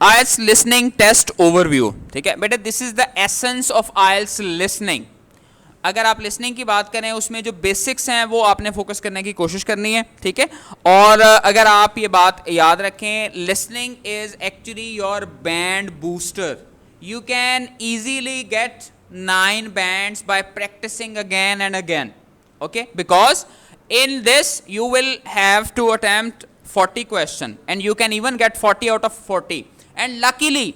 IELTS listening test overview, ठीक है बेटा, this is the essence of IELTS listening. अगर आप लिसनिंग की बात करें उसमें जो बेसिक्स हैं वो आपने फोकस करने की कोशिश करनी है, ठीक है। और अगर आप ये बात याद रखें, listening is actually your band booster. You can easily get 9 bands by practicing again and again, okay, because in this you will have to attempt 40 question and you can even get 40 out of 40, and luckily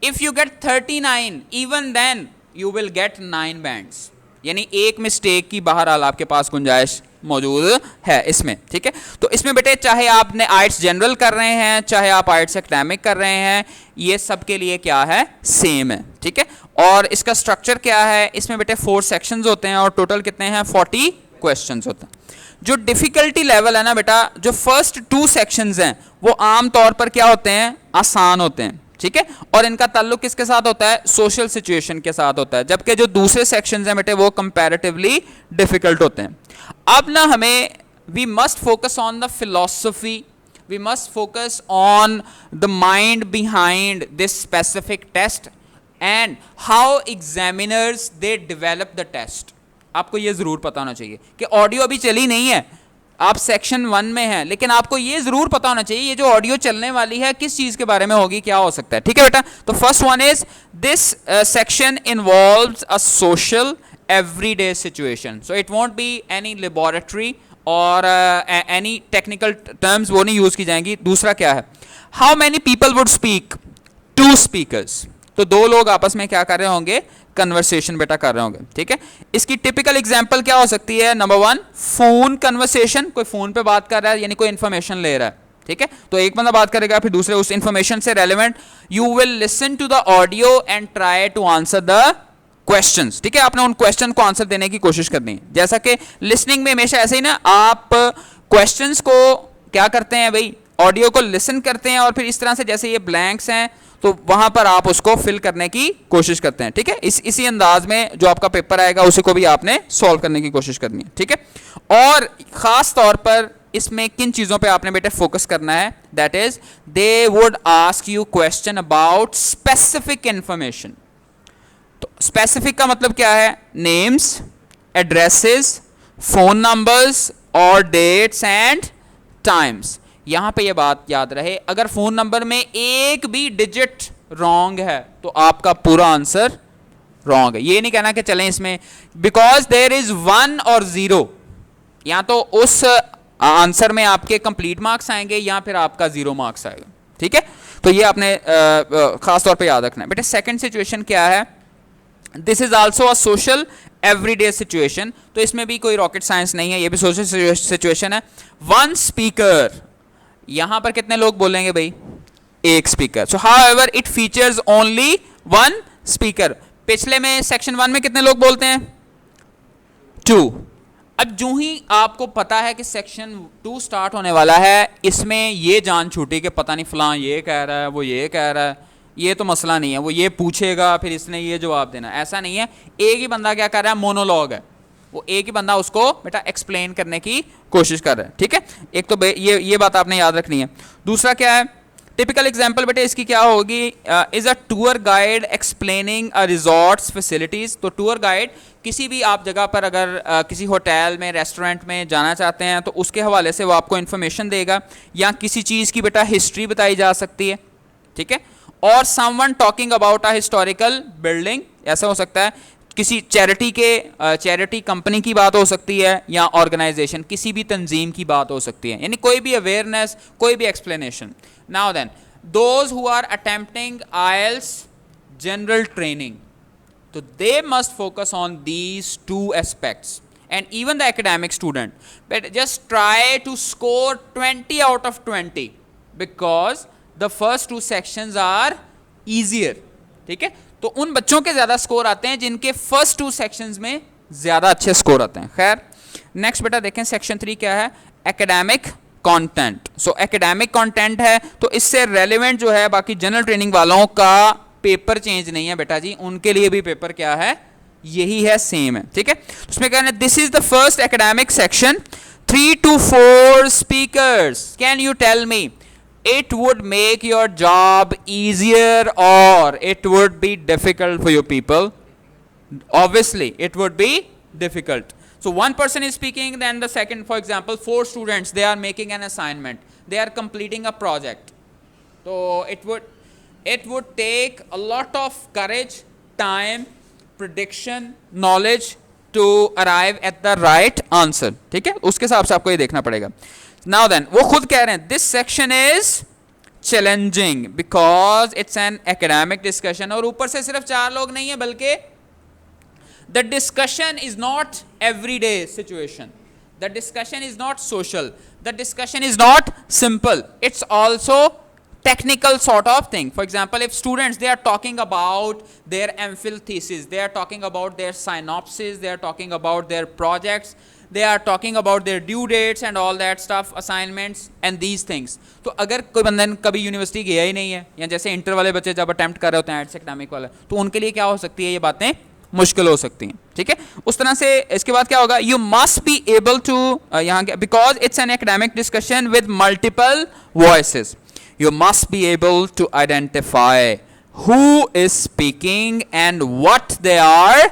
if you get 39, even then you will get 9 bands, यानी एक mistake की बहरहाल आपके पास गुंजाइश मौजूद है इसमें, ठीक है। तो इसमें बेटे चाहे आपने IELTS जनरल कर रहे हैं, चाहे आप IELTS एकेडमिक कर रहे हैं, ये सब के लिए क्या है, सेम है, ठीक है। और इसका स्ट्रक्चर क्या है, इसमें बेटे 4 सेक्शंस होते हैं और टोटल कितने हैं, 40 क्वेश्चंस होते हैं। जो डिफिकल्टी लेवल है ना बेटा, जो फर्स्ट 2 सेक्शंस हैं वो आम तौर पर क्या होते हैं, आसान होते हैं, ठीक है। और इनका ताल्लुक किसके साथ होता है, सोशल सिचुएशन के साथ होता है, जबकि जो दूसरे सेक्शंस हैं बेटे वो कंपैरेटिवली डिफिकल्ट होते हैं। अब ना हमें we must focus on the philosophy, we must focus on the mind behind this specific test and how examiners they develop the test. आपको ये जरूर पता होना चाहिए कि ऑडियो अभी चली नहीं है, आप सेक्शन 1 में हैं, लेकिन आपको ये जरूर पता होना चाहिए ये जो ऑडियो चलने वाली है किस चीज के बारे में होगी, क्या हो सकता है, ठीक है बेटा। तो first one is this section involves a social everyday situation, so it won't be any laboratory और एनी टेक्निकल टर्म्स वो नहीं यूज की जाएंगी। दूसरा क्या है, how many people would speak, 2 speakers, तो 2 लोग आपस में क्या कर रहे होंगे, कन्वर्सेशन बेटा कर रहे होंगे, ठीक है। इसकी टिपिकल एग्जांपल क्या हो सकती है, नंबर 1 फोन कन्वर्सेशन, कोई फोन पे बात कर रहा है यानी कोई इंफॉर्मेशन ले रहा है, ठीक है। तो एक बंदा बात करेगा फिर दूसरे उस इंफॉर्मेशन से relevant, you will listen to the audio and try to answer the questions, ठीक है। आपने उन क्वेश्चन को आंसर देने की कोशिश करनी है। जैसा कि लिसनिंग में हमेशा ऐसे ही ना, आप क्वेश्चंस को क्या करते हैं भाई, ऑडियो को लिसन करते हैं और फिर इस तरह से जैसे ये ब्लैंक्स हैं तो वहां पर आप उसको फिल करने की कोशिश करते हैं, ठीक है। इसी अंदाज में जो आपका पेपर आएगा उसी को भी आपने सॉल्व करने की कोशिश करनी है, ठीक है। और खास तौर पर इसमें किन चीजों पे आपने बेटे फोकस करना है, that is they would ask you question about specific information. तो स्पेसिफिक का मतलब क्या है, नेम्स, एड्रेसेस, फोन नंबर्स और डेट्स एंड टाइम्स। यहां पे ये बात याद रहे, अगर फोन नंबर में एक भी डिजिट रॉन्ग है तो आपका पूरा आंसर रॉन्ग है। ये नहीं कहना कि चलें इसमें, बिकॉज देयर इज 1 और 0, या तो उस आंसर में आपके कंप्लीट मार्क्स आएंगे या फिर आपका 0 मार्क्स आएगा, ठीक है। तो ये आपने खास तौर पे याद रखना है बेटे। सेकंड सिचुएशन क्या है, this is also a social everyday situation, तो इसमें भी कोई रॉकेट साइंस नहीं है, ये भी सोशल सिचुएशन है। 1 स्पीकर, यहां पर कितने लोग बोलेंगे भाई, 1 speaker. So however it features only 1 speaker. पिछले में सेक्शन 1 में कितने लोग बोलते हैं, 2। अब जो ही आपको पता है कि सेक्शन 2 स्टार्ट होने वाला है, इसमें ये जान छूटी कि पता नहीं फलां ये कह रहा है, वो ये कह रहा है, ये तो मसला नहीं है, वो ये पूछेगा फिर इसने ये जवाब देना, ऐसा नहीं है। एक ही बंदा क्या कर रहा है, मोनोलॉग है, वो एक ही बंदा उसको बेटा एक्सप्लेन करने की कोशिश कर रहा है, ठीक है। एक तो ये बात आपने याद रखनी है। दूसरा क्या है, टिपिकल एग्जांपल बेटे इसकी क्या होगी, is a tour guide explaining a resorts facilities. तो टूर गाइड किसी भी आप जगह पर अगर किसी होटल में, रेस्टोरेंट में जाना चाहते हैं तो उसके हवाले से वो आपको इन्फॉर्मेशन देगा, या किसी चीज़ की बेटा हिस्ट्री बताई जा सकती है, ठीक है। और someone talking about a historical building, ऐसा हो सकता है किसी चैरिटी कंपनी की बात हो सकती है, या ऑर्गेनाइजेशन किसी भी तंजीम की बात हो सकती है, यानी कोई भी अवेयरनेस, कोई भी explanation. Now then those who are attempting IELTS general training, तो they must focus on these 2 aspects, and even the academic student, but just try to score 20 out of 20 because the first 2 sections are easier, ठीक है। तो उन बच्चों के ज्यादा score आते हैं जिनके फर्स्ट 2 सेक्शंस में ज्यादा अच्छे स्कोर आते हैं। खैर नेक्स्ट बेटा देखें सेक्शन 3 क्या है, एकेडमिक कंटेंट। सो एकेडमिक कंटेंट है तो इससे रेलेवेंट जो है बाकी जनरल ट्रेनिंग वालों का पेपर चेंज नहीं है बेटा जी, उनके लिए भी पेपर क्या है, यही है, सेम है, ठीक है। उसमें कहना है this is the first academic section, 3 to 4 speakers, can you tell me it would make your job easier or it would be difficult for you people? Obviously it would be difficult. So one person is speaking, then the second, for example, 4 students, they are making an assignment, they are completing a project. So it would take a lot of courage, time, prediction, knowledge to arrive at the right answer. ठीक है, उसके हिसाब से आपको ये देखना पड़ेगा. Now then, वो खुद कह रहे हैं this section is challenging because it's an academic discussion. और ऊपर से सिर्फ 4 लोग नहीं है, बल्कि the discussion is not everyday situation. The discussion is not social. The discussion is not simple. It's also technical sort of thing. For example, if students, they are talking about their MPhil thesis, they are talking about their synopsis, they are talking about their projects, they are talking about their due dates and all that stuff, assignments and these things. तो अगर कोई बंदा कभी university गया ही नहीं है, या जैसे इंटर वाले बच्चे जब अटेम्प्ट कर रहे होते हैं एड्स एकेडमिक वाले, तो उनके लिए क्या हो सकती है, ये बातें मुश्किल हो सकती हैं. ठीक है, उस तरह से इसके बाद क्या होगा, you must be able to, यहाँ because it's an academic discussion with multiple voices, you must be able to identify who is speaking and what they are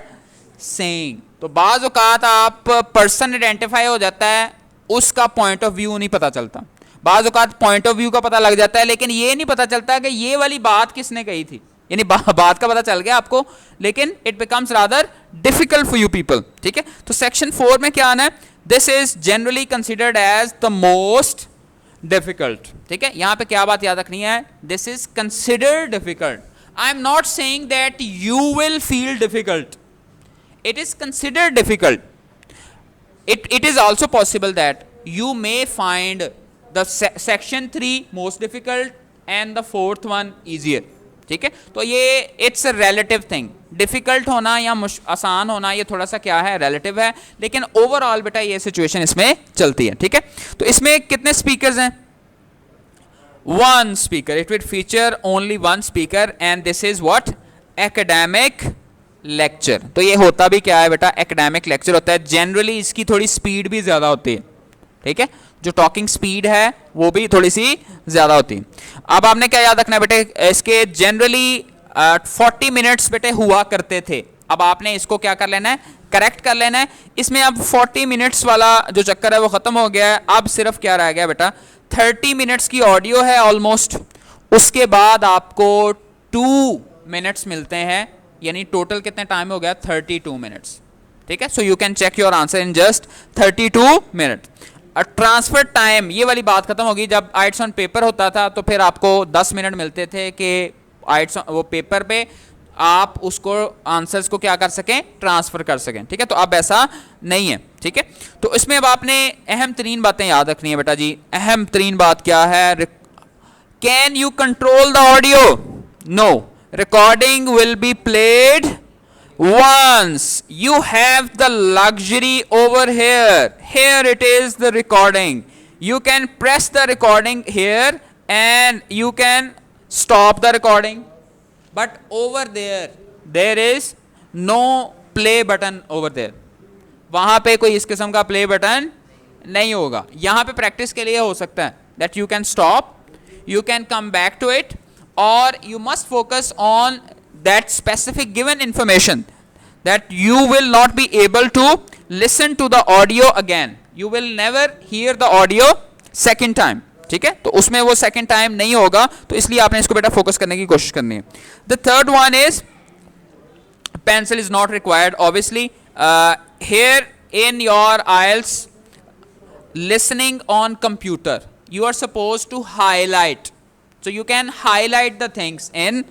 saying. तो बाज़ औक़ात आप पर्सन आइडेंटिफाई हो जाता है, उसका पॉइंट ऑफ व्यू नहीं पता चलता. बाज़ औक़ात पॉइंट ऑफ व्यू का पता लग जाता है, लेकिन ये नहीं पता चलता कि ये वाली बात किसने कही थी. यानी बात का पता चल गया आपको, लेकिन it becomes rather difficult for you people. ठीक है, तो सेक्शन 4 में क्या आना है, this is generally considered as the most difficult. ठीक है, यहां पे क्या बात याद रखनी है, this is considered difficult. I am not saying that you will feel difficult, it is considered difficult. It is also possible that you may find the section 3 most difficult and the 4th one easier. ठीक है, तो ये it's a relative thing. Difficult होना या आसान होना ये थोड़ा सा क्या है, रिलेटिव है, लेकिन ओवरऑल बेटा ये सिचुएशन इसमें चलती है. ठीक है, तो इसमें कितने स्पीकर्स हैं, 1 speaker. It will feature only 1 speaker and this is what, academic lecture. तो ये होता भी क्या है बेटा, एकेडमिक लेक्चर होता है. जनरली इसकी थोड़ी स्पीड भी ज्यादा होती है. ठीक है, जो टॉकिंग स्पीड है वो भी थोड़ी सी ज्यादा होती है. अब आपने क्या याद रखना है बेटे, इसके जनरली 40 मिनट्स बेटे हुआ करते थे. अब आपने इसको क्या कर लेना है, करेक्ट कर लेना है. इसमें अब 40 मिनट्स वाला जो चक्कर है वो खत्म हो गया है. अब सिर्फ क्या रह गया बेटा, 30 मिनट्स की ऑडियो है ऑलमोस्ट. उसके बाद आपको 2 मिनट्स मिलते हैं, यानी टोटल कितने टाइम हो गया, 32 मिनट्स. ठीक है, so you can check your answer in just 32 minute. Transfer time, ये वाली बात खत्म होगी. जब आइट्स ऑन पेपर होता था तो फिर आपको 10 मिनट मिलते थे कि आइट्स वो पेपर पे आप उसको आंसर्स को क्या कर सकें, ट्रांसफर कर सकें. ठीक है, तो अब ऐसा नहीं है. ठीक है, तो इसमें अब आपने अहम तरीन बातें याद रखनी है बेटा जी. अहम तरीन बात क्या है, can you control the audio, no. Recording will be played once. You have the luxury over here. Here it is the recording. You can press the recording here and you can stop the recording. But over there is no play button over there. वहां पे कोई इस किस्म का play button नहीं होगा. यहां पे प्रैक्टिस के लिए हो सकता है that you can stop, you can come back to it, or you must focus on that specific given information, that you will not be able to listen to the audio again. You will never hear the audio second time. ठीक है, तो उसमें वो second time नहीं होगा, तो इसलिए आपने इसको बेटा फोकस करने की कोशिश करनी है. The third one is pencil is not required obviously. Here in your IELTS listening on computer, you are supposed to highlight. So you can highlight the things in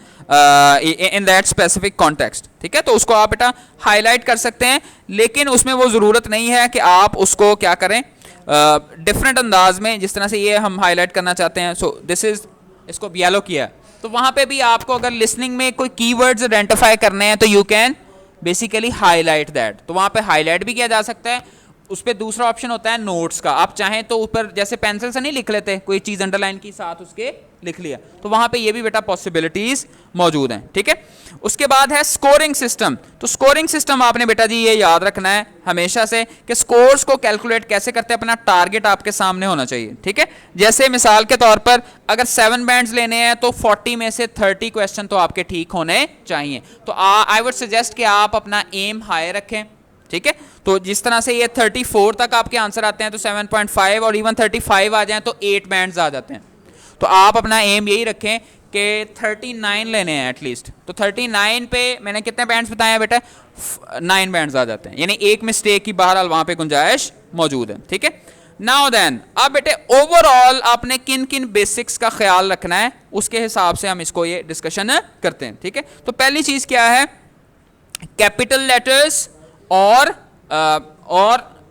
that specific context. ठीक है, तो उसको आप बेटा highlight कर सकते हैं, लेकिन उसमें वो ज़रूरत नहीं है कि आप उसको क्या करें डिफरेंट अंदाज में, जिस तरह से ये हम हाईलाइट करना चाहते हैं. सो दिस इज, इसको येलो किया, तो वहाँ पे भी आपको अगर लिसनिंग में कोई कीवर्ड्स आइडेंटिफाई करने हैं तो you can basically highlight that. तो वहाँ पे हाईलाइट भी किया जा सकता है. उस पर दूसरा ऑप्शन होता है नोट्स का। आप चाहें तो ऊपर जैसे पेंसिल से नहीं लिख लेते, कोई चीज अंडरलाइन की साथ उसके लिख लिया, तो वहां पे ये भी बेटा पॉसिबिलिटीज मौजूद हैं, ठीक है। उसके बाद है स्कोरिंग सिस्टम। तो स्कोरिंग सिस्टम आपने बेटा जी ये याद रखना है हमेशा से कि स्कोर्स को कैलकुलेट कैसे करते हैं, अपना टारगेट आपके सामने होना चाहिए, ठीक है। जैसे मिसाल के तौर पर अगर 7 बैंड्स लेने हैं तो 40 में से 30 क्वेश्चन तो आपके ठीक होने चाहिए। तो आई वुड सजेस्ट कि आप अपना एम हाई रखें, ठीक है। तो जिस तरह से ये 34 तक आपके आंसर आते हैं तो 7.5 और इवन 35 आ जाएं तो 8 बैंड्स आ जाते हैं। तो आप अपना एम यही रखें कि 39 लेने हैं एटलीस्ट। तो 39 पे मैंने कितने बैंड्स बताए हैं बेटा, 9 बैंड्स आ जाते हैं, यानी एक मिस्टेक की बहरहाल वहां पे गुंजाइश मौजूद है, ठीक है। नाउ देन अब बेटे ओवरऑल आपने किन किन बेसिक्स का ख्याल रखना है, उसके हिसाब से हम इसको ये डिस्कशन करते हैं, ठीक है। तो पहली चीज क्या है, कैपिटल लेटर्स और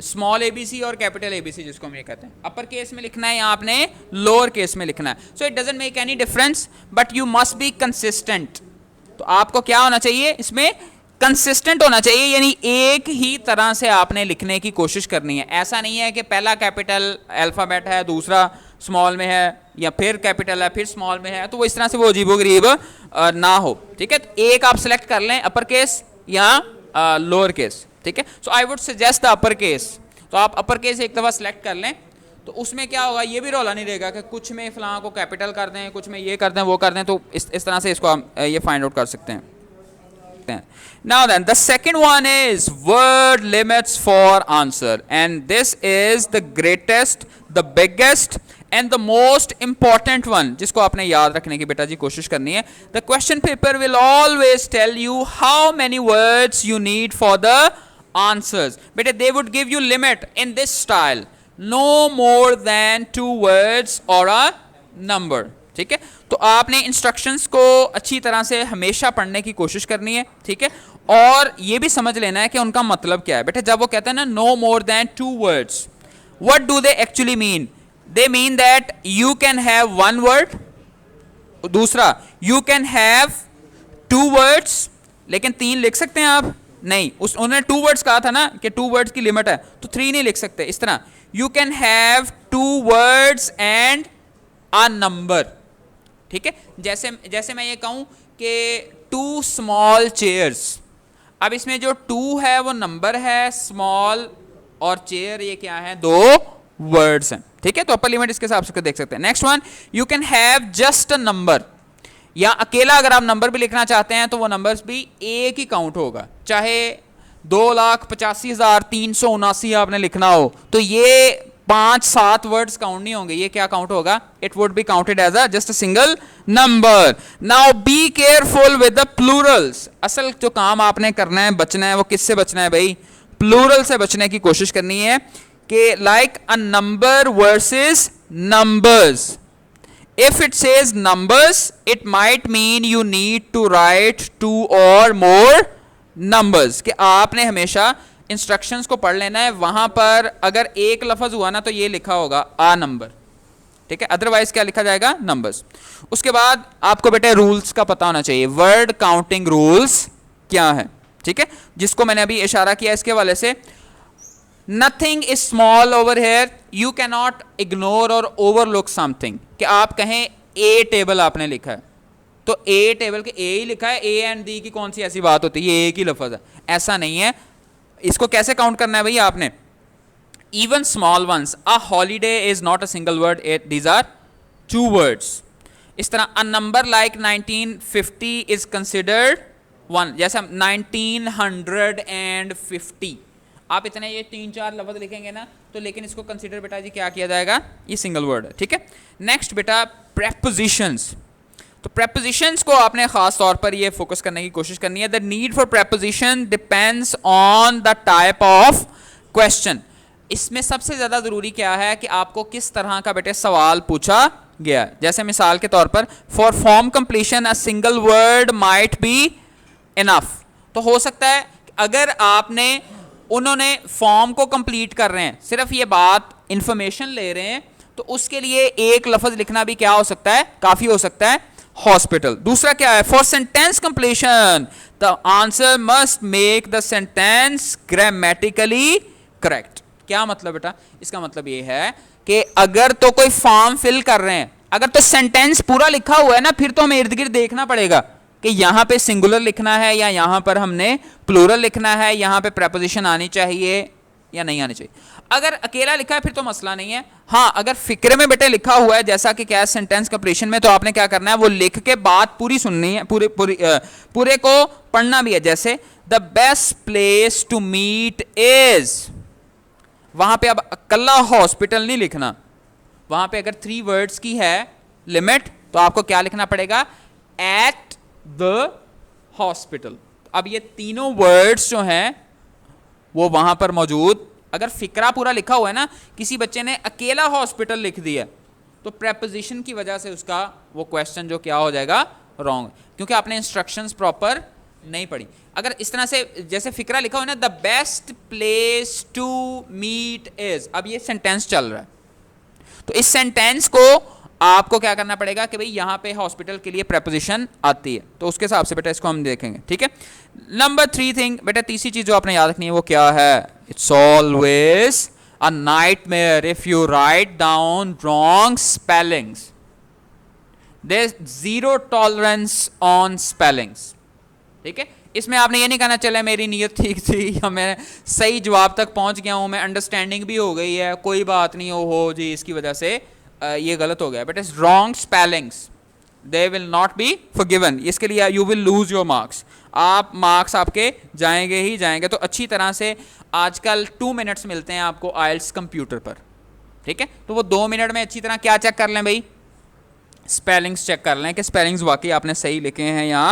स्मॉल एबीसी और कैपिटल एबीसी जिसको हम ये कहते हैं। अपर केस में लिखना है या आपने लोअर केस में लिखना है। So it doesn't make any difference but you must be consistent. तो आपको क्या होना चाहिए, इसमें कंसिस्टेंट होना चाहिए, यानी एक ही तरह से आपने लिखने की कोशिश करनी है। ऐसा नहीं है कि पहला कैपिटल अल्फाबेट है, दूसरा स्मॉल में है, या फिर कैपिटल है फिर स्मॉल में है, तो वो इस तरह से वो अजीबोगरीब ना हो, ठीक है। तो एक आप सेलेक्ट कर लें, अपर केस या लोअर केस, ठीक है। So I would suggest the upper case. तो आप अपर केस एक दफ़ा सेलेक्ट कर लें, तो उसमें क्या होगा, ये भी रौला नहीं रहेगा कि कुछ में फलां को कैपिटल कर दें, कुछ में ये कर दें वो कर दें। तो इस तरह से इसको हम ये फाइंड आउट कर सकते हैं। Now then, the second one is word limits for answer, and this is the greatest, the biggest and the most important one, जिसको आपने याद रखने की बेटा जी कोशिश करनी है। The question paper will always tell you how many words you need for the answers. बेटे they would give you limit in this style, no more than 2 words or a number, ठीक है। तो आपने इंस्ट्रक्शंस को अच्छी तरह से हमेशा पढ़ने की कोशिश करनी है, ठीक है। और ये भी समझ लेना है कि उनका मतलब क्या है। बेटे जब वो कहते हैं ना no more than 2 words, what do they actually mean? They mean that you can have 1 word, दूसरा यू कैन हैव 2 वर्ड्स, लेकिन 3 लिख सकते हैं आप नहीं। उन्होंने 2 वर्ड्स कहा था ना कि 2 वर्ड्स की लिमिट है, तो 3 नहीं लिख सकते। इस तरह you can have 2 words and a number, ठीक है। जैसे मैं ये कहूं कि 2 स्मॉल चेयर्स, अब इसमें जो 2 है वो नंबर है, स्मॉल और चेयर ये क्या है, 2 वर्ड्स हैं, ठीक है। तो अपर लिमिट इसके हिसाब से देख सकते हैं। Next one, you can have just a number, या अकेला अगर आप नंबर भी लिखना चाहते हैं तो वो नंबर्स भी एक ही काउंट होगा, चाहे 2,85,379 आपने लिखना हो तो ये 5-7 वर्ड्स काउंट नहीं होंगे, ये क्या काउंट होगा, it would be counted as a just a single number. Now be careful with the plurals. असल जो काम आपने करना है, बचना है, वो किससे बचना है भाई, प्लूरल से बचने की कोशिश करनी है कि like a number versus numbers. If it says numbers, it might mean you need to write 2 or more numbers. कि आपने हमेशा इंस्ट्रक्शंस को पढ़ लेना है, वहां पर अगर एक लफ्ज हुआ ना तो ये लिखा होगा आ नंबर, ठीक है, अदरवाइज क्या लिखा जाएगा, नंबर्स। उसके बाद आपको बेटे रूल्स का पता होना चाहिए, वर्ड काउंटिंग रूल्स क्या है, ठीक है, जिसको मैंने अभी इशारा किया इसके वाले से। Nothing is small over here, you can not ignore और ओवरलुक समथिंग। कि आप कहें ए टेबल आपने लिखा है तो ए टेबल के ए ही लिखा है, ए एंड दी की कौन सी ऐसी बात होती है, ये एक ही लफ्ज है, ऐसा नहीं है। इसको कैसे काउंट करना है भैया आपने, even small ones, a holiday is not a single word, these are 2 words. इस तरह a number like 1950 is considered 1, जैसे हम 1950, आप इतने ये 3-4 लफ्ज लिखेंगे ना तो, लेकिन इसको कंसीडर बेटा जी क्या किया जाएगा, ये सिंगल वर्ड है, ठीक है। नेक्स्ट बेटा प्रेपोजिशंस। तो प्रेपोजिशंस को आपने खास तौर पर ये फोकस करने की कोशिश करनी है। The need for preposition depends on the type of question. इसमें सबसे ज्यादा जरूरी क्या है कि आपको किस तरह का बेटे सवाल पूछा गया। जैसे मिसाल के तौर पर for form completion a single word might be enough. तो हो सकता है अगर आपने उन्होंने फॉर्म को कंप्लीट कर रहे हैं, सिर्फ ये बात इंफॉर्मेशन ले रहे हैं, तो उसके लिए एक लफ्ज लिखना भी क्या हो सकता है, काफी हो सकता है, हॉस्पिटल। दूसरा क्या है, for sentence completion the answer must make the sentence grammatically correct. क्या मतलब बेटा? इसका मतलब ये है कि अगर तो कोई फॉर्म फिल कर रहे हैं, अगर तो सेंटेंस पूरा लिखा हुआ है ना, फिर तो हमें इर्द गिर्द देखना पड़ेगा कि यहां पे सिंगुलर लिखना है या यहां पर हमने प्लूरल लिखना है, यहां पे प्रेपोजिशन आनी चाहिए या नहीं आनी चाहिए। अगर अकेला लिखा है फिर तो मसला नहीं है। हाँ, अगर फिक्र में बेटे लिखा हुआ है जैसा कि क्या सेंटेंस कंप्लीशन में, तो आपने क्या करना है, वो लिख के बात पूरी सुननी है, पूरे को पढ़ना भी है। जैसे the best place to meet is, वहां पे अब कल्ला हॉस्पिटल नहीं लिखना, वहां पे अगर 3 वर्ड्स की है लिमिट तो आपको क्या लिखना पड़ेगा, एट द हॉस्पिटल। अब ये तीनों वर्ड्स जो हैं वो वहां पर मौजूद, अगर फिक्रा पूरा लिखा हुआ है ना, किसी बच्चे ने अकेला हॉस्पिटल लिख दिया तो प्रेपोजिशन की वजह से उसका वो क्वेश्चन जो क्या हो जाएगा, रॉन्ग, क्योंकि आपने इंस्ट्रक्शंस प्रॉपर नहीं पढ़ी। अगर इस तरह से जैसे फिक्रा लिखा हुआ है ना, the best place to meet is, अब ये सेंटेंस चल रहा है, तो इस सेंटेंस को आपको क्या करना पड़ेगा कि भाई यहां पे हॉस्पिटल के लिए प्रेपोजिशन आती है, तो उसके हिसाब से बेटा इसको हम देखेंगे, ठीक है। नंबर 3 थिंग बेटा, तीसरी चीज जो आपने याद रखनी है वो क्या है, it's always a nightmare if you write down wrong spellings, there is zero tolerance on spellings, ठीक है। इसमें आपने ये नहीं कहना चले मेरी नीयत ठीक थी या मैं सही जवाब तक पहुंच गया हूं, मैं अंडरस्टैंडिंग भी हो गई है, कोई बात नहीं हो जी इसकी वजह से ये गलत हो गया, but is wrong spellings they will not be forgiven, इसके लिए you will lose your marks, आप मार्क्स आपके जाएंगे ही जाएंगे। तो अच्छी तरह से आजकल 2 मिनट्स मिलते हैं आपको आइल्स कंप्यूटर पर, ठीक है, तो वो 2 मिनट में अच्छी तरह क्या चेक कर लें भाई, स्पेलिंग्स चेक कर लें कि स्पेलिंग्स वाकई आपने सही लिखे हैं या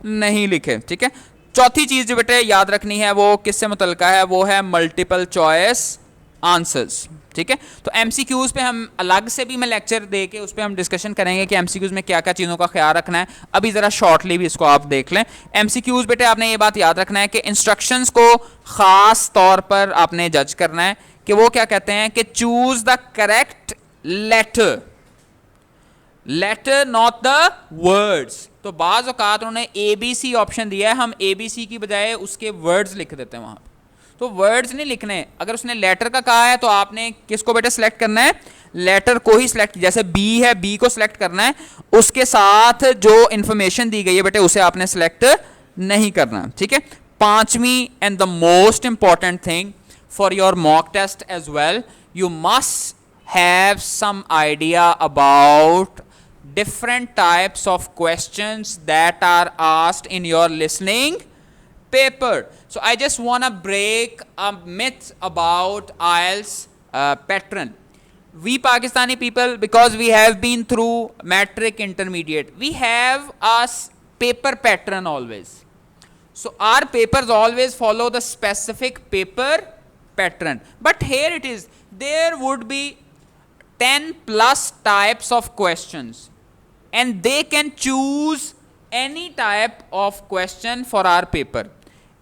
नहीं लिखे, ठीक है। चौथी चीज जो बेटे याद रखनी है वो किससे मुतल्लिका है, वो है मल्टीपल चॉइस आंसर्स, ठीक है। तो एमसीक्यूज पे हम अलग से भी मैं लेक्चर दे के उस पर हम डिस्कशन करेंगे कि एमसीक्यूज में क्या क्या चीज़ों का ख्याल रखना है, अभी ज़रा शॉर्टली भी इसको आप देख लें। एमसीक्यूज बेटे आपने ये बात याद रखना है कि इंस्ट्रक्शंस को ख़ास तौर पर आपने जज करना है कि वो क्या कहते हैं कि choose the correct letter, letter not the words. तो बाज़ औक़ात उन्होंने ABC ऑप्शन दिया है, हम ABC की बजाय उसके वर्ड्स लिख देते हैं वहाँ पर, तो वर्ड्स नहीं लिखने। अगर उसने लेटर का कहा है तो आपने किसको बेटा सिलेक्ट करना है, लेटर को ही सिलेक्ट, जैसे B है B को सिलेक्ट करना है, उसके साथ जो इंफॉर्मेशन दी गई है बेटे उसे आपने सिलेक्ट नहीं करना, ठीक है। 5वीं and the most important thing for your mock test as well, you must have some idea about different types of questions that are asked in your listening paper. So I just want to break a myth about IELTS pattern. We Pakistani people, because we have been through matric intermediate, we have a paper pattern always. So our papers always follow the specific paper pattern. But here it is, there would be 10 plus types of questions, and they can choose any type of question for our paper.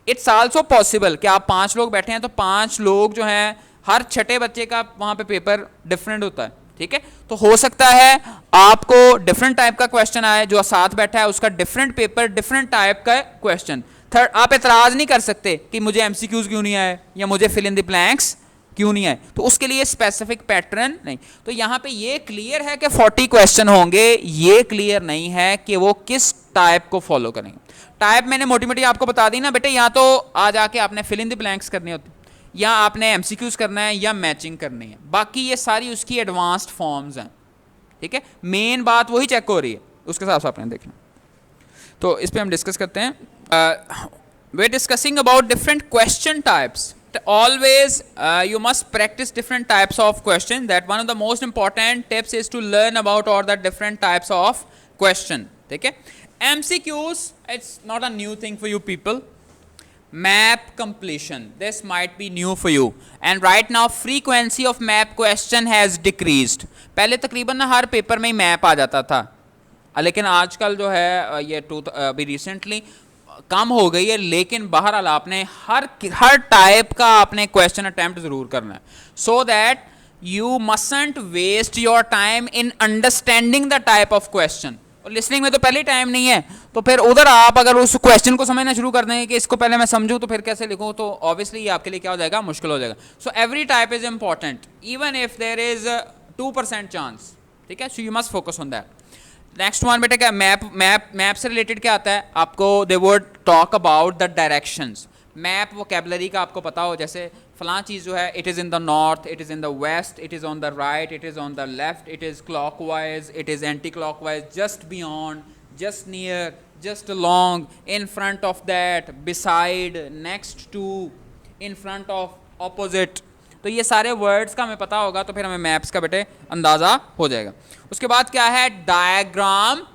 It's also possible कि आप 5 लोग बैठे हैं तो 5 लोग जो हैं, हर छठे बच्चे का वहाँ पे पेपर डिफरेंट होता है, ठीक है। तो हो सकता है आपको डिफरेंट टाइप का क्वेश्चन आए, जो साथ बैठा है उसका डिफरेंट पेपर, डिफरेंट टाइप का क्वेश्चन। थर्ड, आप एतराज़ नहीं कर सकते कि मुझे MCQs क्यों नहीं आए या मुझे फिल इन द ब्लैंक्स क्यों नहीं आए, तो उसके लिए स्पेसिफिक पैटर्न नहीं। तो यहाँ पे ये क्लियर है कि 40 क्वेश्चन होंगे, ये क्लियर नहीं है कि वो किस टाइप को फॉलो करेंगे। टाइप मैंने मोटी मोटी आपको बता दी ना बेटे, या तो आ जाके आपने फिल इन द ब्लैंक्स करनी होती, या आपने MCQs करना है, या मैचिंग करनी है, बाकी ये सारी उसकी एडवांस्ड फॉर्म्स हैं, ठीक है। मेन बात वही चेक हो रही है, उसके हिसाब से आपने देखना। तो इस पर हम डिस्कस करते हैं। We discussing about different question types. Always you must practice different types of questions. That one of the most important tips is to learn about all the different types of question, ठीक है। MCQs, it's not a new thing for you people. Map completion, this might be new for you, and right now frequency of map question has decreased. पहले तकरीबन ना हर paper में ही map आ जाता था, लेकिन आजकल जो है ये अभी रिसेंटली कम हो गई है, लेकिन बहरहाल आपने हर टाइप का आपने क्वेश्चन अटेम्प्ट जरूर करना है, so that you mustn't waste your time in understanding the type of question. और लिसनिंग में तो पहले टाइम नहीं है, तो फिर उधर आप अगर उस क्वेश्चन को समझना शुरू कर देंगे कि इसको पहले मैं समझूं तो फिर कैसे लिखूं, तो ऑब्वियसली ये आपके लिए क्या हो जाएगा, मुश्किल हो जाएगा. So every type is important even if there is 2% chance. ठीक है, so you must focus on that. Next one बेटा क्या, मैप से रिलेटेड क्या आता है आपको, they would talk about the directions. Map vocabulary का आपको पता हो, जैसे फलां चीज़ जो है, it is in the north, it is in the west, it is on the right, it is on the left, it is clockwise, it is anti clockwise, just beyond, just near, just along, in front of that, beside, next to, in front of, opposite. तो ये सारे words का हमें पता होगा तो फिर हमें मैप्स का बेटे अंदाज़ा हो जाएगा. उसके बाद क्या है, डायग्राम